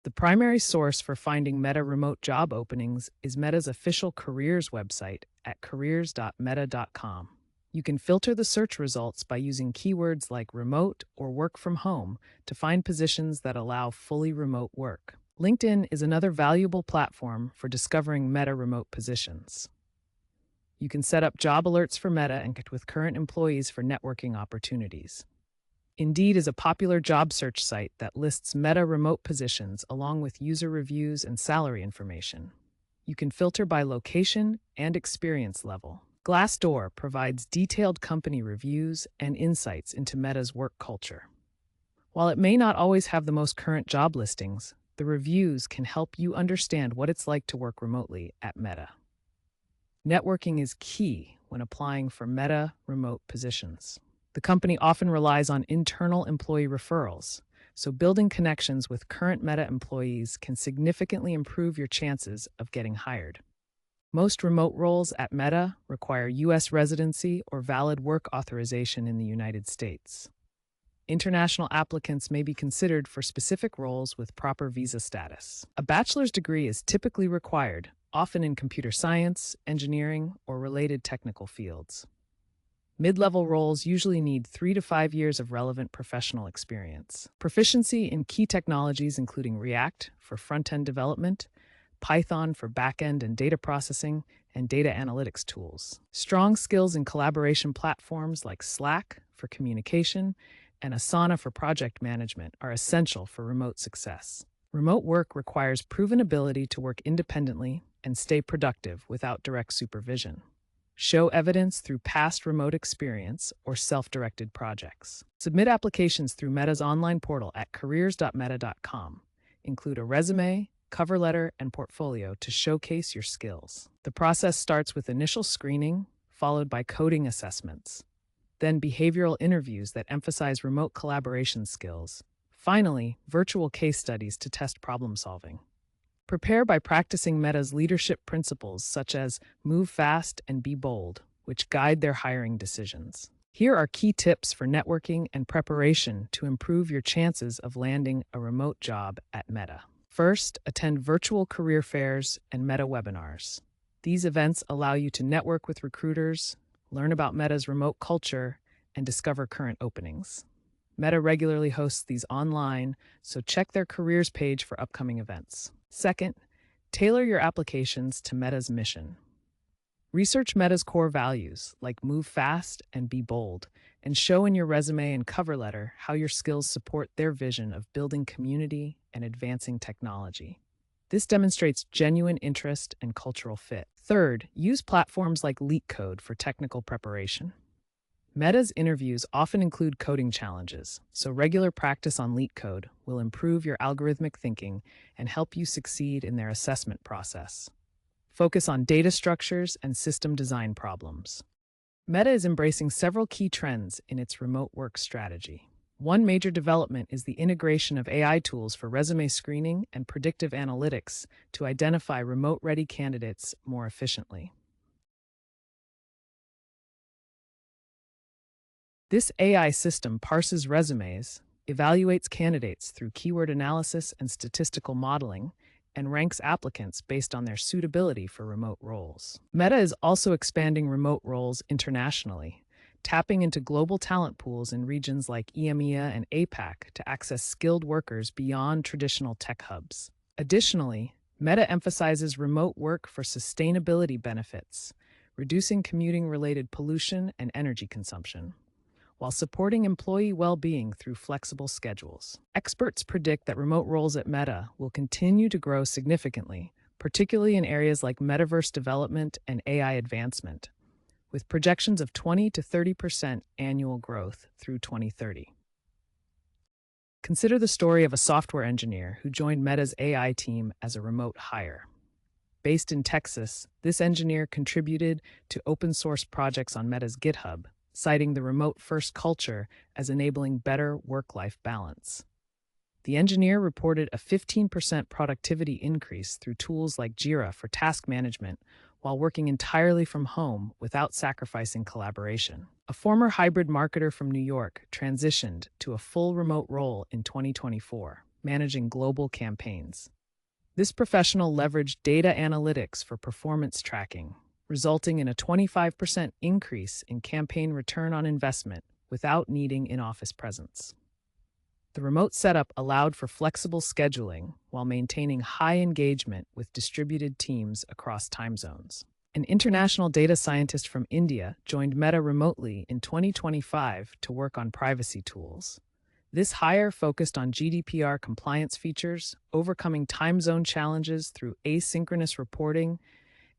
The primary source for finding Meta remote job openings is Meta's official careers website at careers.meta.com. You can filter the search results by using keywords like remote or work from home to find positions that allow fully remote work. LinkedIn is another valuable platform for discovering Meta remote positions. You can set up job alerts for Meta and connect with current employees for networking opportunities. Indeed is a popular job search site that lists Meta remote positions along with user reviews and salary information. You can filter by location and experience level. Glassdoor provides detailed company reviews and insights into Meta's work culture. While it may not always have the most current job listings, the reviews can help you understand what it's like to work remotely at Meta. Networking is key when applying for Meta remote positions. The company often relies on internal employee referrals, so building connections with current Meta employees can significantly improve your chances of getting hired. Most remote roles at Meta require U.S. residency or valid work authorization in the United States. International applicants may be considered for specific roles with proper visa status. A bachelor's degree is typically required, often in computer science, engineering, or related technical fields. Mid-level roles usually need 3 to 5 years of relevant professional experience. Proficiency in key technologies including React for front-end development, Python for back-end and data processing, and data analytics tools. Strong skills in collaboration platforms like Slack for communication and Asana for project management are essential for remote success. Remote work requires proven ability to work independently and stay productive without direct supervision. Show evidence through past remote experience or self-directed projects. Submit applications through Meta's online portal at careers.meta.com. Include a resume, cover letter, and portfolio to showcase your skills. The process starts with initial screening, followed by coding assessments, then behavioral interviews that emphasize remote collaboration skills. Finally, virtual case studies to test problem solving. Prepare by practicing Meta's leadership principles such as move fast and be bold, which guide their hiring decisions. Here are key tips for networking and preparation to improve your chances of landing a remote job at Meta. First, attend virtual career fairs and Meta webinars. These events allow you to network with recruiters, learn about Meta's remote culture, and discover current openings. Meta regularly hosts these online, so check their careers page for upcoming events. Second, tailor your applications to Meta's mission. Research Meta's core values, like move fast and be bold, and show in your resume and cover letter how your skills support their vision of building community and advancing technology. This demonstrates genuine interest and cultural fit. Third, use platforms like LeetCode for technical preparation. Meta's interviews often include coding challenges, so regular practice on LeetCode will improve your algorithmic thinking and help you succeed in their assessment process. Focus on data structures and system design problems. Meta is embracing several key trends in its remote work strategy. One major development is the integration of AI tools for resume screening and predictive analytics to identify remote-ready candidates more efficiently. This AI system parses resumes, evaluates candidates through keyword analysis and statistical modeling, and ranks applicants based on their suitability for remote roles. Meta is also expanding remote roles internationally, tapping into global talent pools in regions like EMEA and APAC to access skilled workers beyond traditional tech hubs. Additionally, Meta emphasizes remote work for sustainability benefits, reducing commuting-related pollution and energy consumption, while supporting employee well-being through flexible schedules. Experts predict that remote roles at Meta will continue to grow significantly, particularly in areas like metaverse development and AI advancement, with projections of 20 to 30% annual growth through 2030. Consider the story of a software engineer who joined Meta's AI team as a remote hire. Based in Texas, this engineer contributed to open-source projects on Meta's GitHub, citing the remote-first culture as enabling better work-life balance. The engineer reported a 15% productivity increase through tools like Jira for task management while working entirely from home without sacrificing collaboration. A former hybrid marketer from New York transitioned to a full remote role in 2024. managing global campaigns. This professional leveraged data analytics for performance tracking, resulting in a 25% increase in campaign return on investment without needing in-office presence. The remote setup allowed for flexible scheduling while maintaining high engagement with distributed teams across time zones. An international data scientist from India joined Meta remotely in 2025 to work on privacy tools. This hire focused on GDPR compliance features, overcoming time zone challenges through asynchronous reporting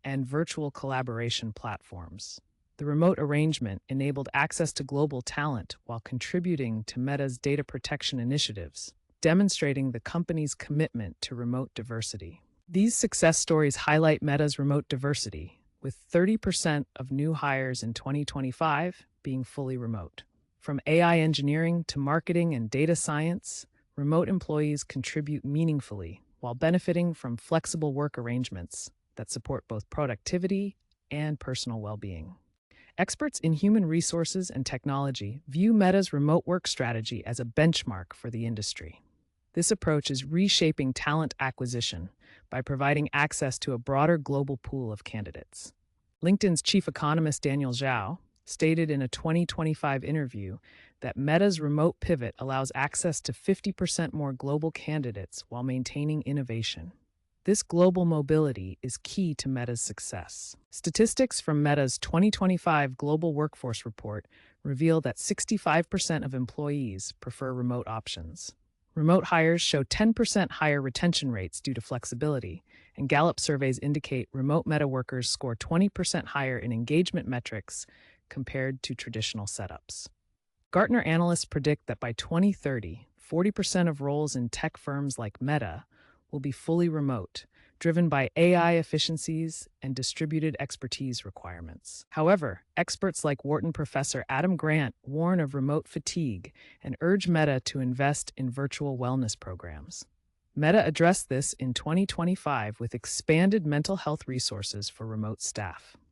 and virtual collaboration platforms. The remote arrangement enabled access to global talent while contributing to Meta's data protection initiatives, demonstrating the company's commitment to remote diversity. These success stories highlight Meta's remote diversity, with 30% of new hires in 2025 being fully remote. From AI engineering to marketing and data science, remote employees contribute meaningfully while benefiting from flexible work arrangements that support both productivity and personal well-being. Experts in human resources and technology view Meta's remote work strategy as a benchmark for the industry. This approach is reshaping talent acquisition by providing access to a broader global pool of candidates. LinkedIn's chief economist Daniel Zhao stated in a 2025 interview that Meta's remote pivot allows access to 50% more global candidates while maintaining innovation. This global mobility is key to Meta's success. Statistics from Meta's 2025 Global Workforce Report reveal that 65% of employees prefer remote options. Remote hires show 10% higher retention rates due to flexibility, and Gallup surveys indicate remote Meta workers score 20% higher in engagement metrics compared to traditional setups. Gartner analysts predict that by 2030, 40% of roles in tech firms like Meta will be fully remote, driven by AI efficiencies and distributed expertise requirements. However, experts like Wharton professor Adam Grant warn of remote fatigue and urge Meta to invest in virtual wellness programs. Meta addressed this in 2025 with expanded mental health resources for remote staff.